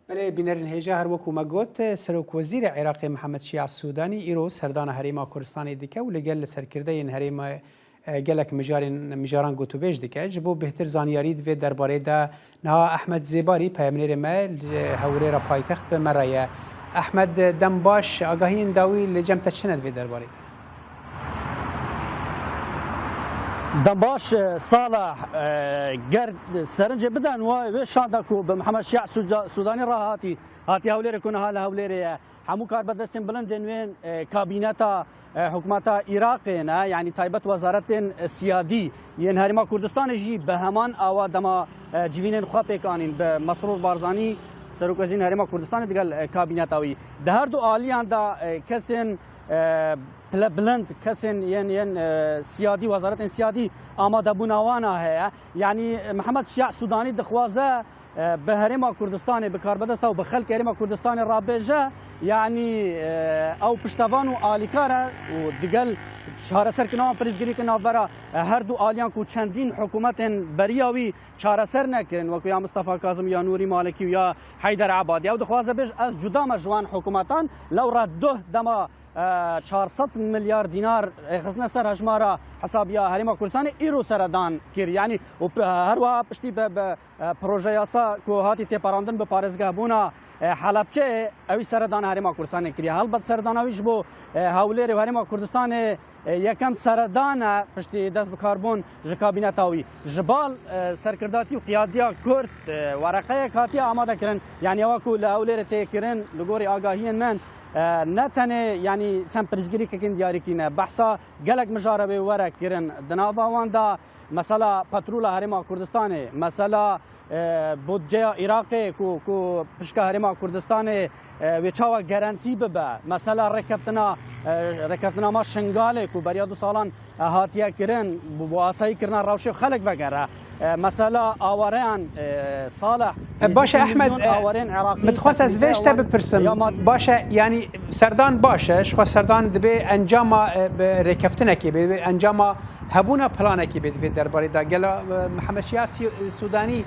بله بینرین هجا هر وکو مگوت سروک وزیر عراق محمد شیع السودانی ایرو سردان هریما کردستان دیکه و لگل سرکرده این هریما گلک مجاران گوتو بیش دیکه جبو بهتر زانیاری دوی درباره دا نها احمد زیباری پیامنیر ما هوری را پایتخت به مرایه احمد دم باش آگاهی داوی لجم تشند دوی درباره دا دمباش صالح گرد سرنج بدن و شاندکو به محمد شیع سودانی را هاتی هولیر کنه حال هولیر همو کار بدستن بلند نوین کابینتا حکومت عراق نه یعنی تایبت وزارت سیادی ین هریما کردستان جی به همان آوا دما جوینن خو پیکانین به مسرور بارزانی سروک وزیر هریما کردستان دیگه کابینتاوی ده هر دو عالیان دا کسین بلند کسین ین سیادی وزارت سیادی آماده بوناوانا هست یعنی محمد شیع سودانی دخوازه به هریما کردستان به کاربدسته و به خلق هریما کردستان رابجه یعنی او پشتوان و آلیکاره و دیگل چارەسەر کنان پرزگیری کنان برا هر دو آلیان کو چندین حکومت بریاوی چارەسەر نکرن وکو یا مصطفی کاظم یا نوری مالکی و یا حیدر عبادی او دخوازه بیش از جدا مجوان حکومتان لو را ده دما 400 میلیارد دینار خزنه سر هجمارا حسابیا هریما کردستان ایرو سردان کر یعنی هر وا پشتی به پروژه یاسا کو هاتی تپاراندن به پارزگاه بونا حلبچه اوی سردان هریما کردستان کری البته سردان اویش بو هولیر هریما کردستان یکم سردان پشتی دست به کاربون ژ کابینت اوی جبال سرکرداتی و قیادیا کرد ورقه کاتی آماده کردن یعنی واکو هولیر تکرن لگوری آگاهی من نه تنه یعنی چند پرزگیری که کن دیاری کنه بحثا گلک مجاربه ورک کرن دنابا واندا مثلا پترول هریما کردستان مثلا بودجه عراق کو پشکا هریما کردستان وچاوا گارانتی ببه مثلا رکبتنا ما شنگاله کو بریا دو سالان هاتیه کرن بواسایی کرنا روش خلق وگره مثلا آواران صالح باشه احمد متخصص از ویش تا بپرسم باشه یعنی سردان باشه شخوا سردان دبی انجام رکفتنه کی به انجام هبونا پلانه کی به درباره دا گلا محمد شیع سودانی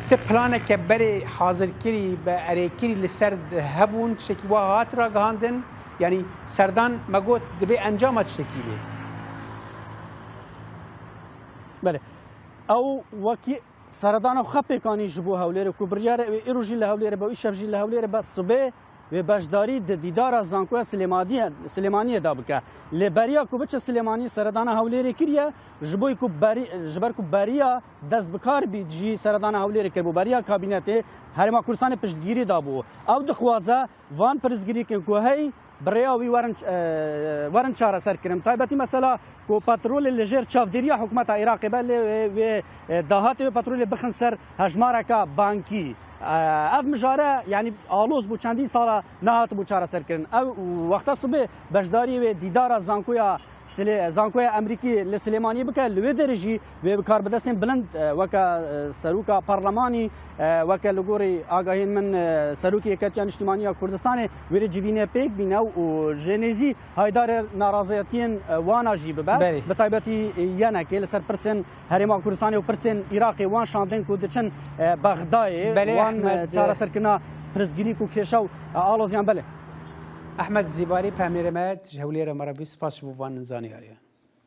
ت پلانه که بری حاضر کری به اریکری لسرد هبون شکی واهات را گهاندن یعنی سردان مگوت دبی انجامات شکی به بله او وکی سردان خپی کانی جبو هولیر کوبریار ایروجی لهولیر با ایشفجی لهولیر بس صبح و بشداری دیدار زانکو سلیمانی دابکه لبریا کو بچه سلیمانی سردان هولیر کریه جبوی کو جبر کو بریا دست بکار بیجی سردان هولیر کربو بریا کابینت هریما کردستان پشتگیری دابو او دخوازه وان پرزگیری که کوهی برياوي ورن چاره سر کرم تایبتی مثلا کو پترول لجر چافدریا حکومت عراق بل و دهات پترول بخن سر هجماره کا بانکی اف مجاره یعنی آلوز بو چندین سالا نهات بو چاره سر کرن او وقتا صبح بشداری و دیدار زانکویا زانکوی امریکی لسلیمانی بکه لوی درجی و کار بدستن بلند وکا سروکا پارلمانی وکا لگوری آگاهین من سروکی اکتیان اجتماعی کردستان ویری جبینه پیک بینه و جنیزی هایدار نارضایتین وانا جی ببر به تایبتی یعنی که لسر پرسن هریما کردستان و پرسن عراقی وان شاندن کو دچن بغدای وان چاره سرکنا پرزگیری کو کشاو آلوزیان بله احمد زیباری پامیر مد جهولیر مربی سپاس بوان زانیاری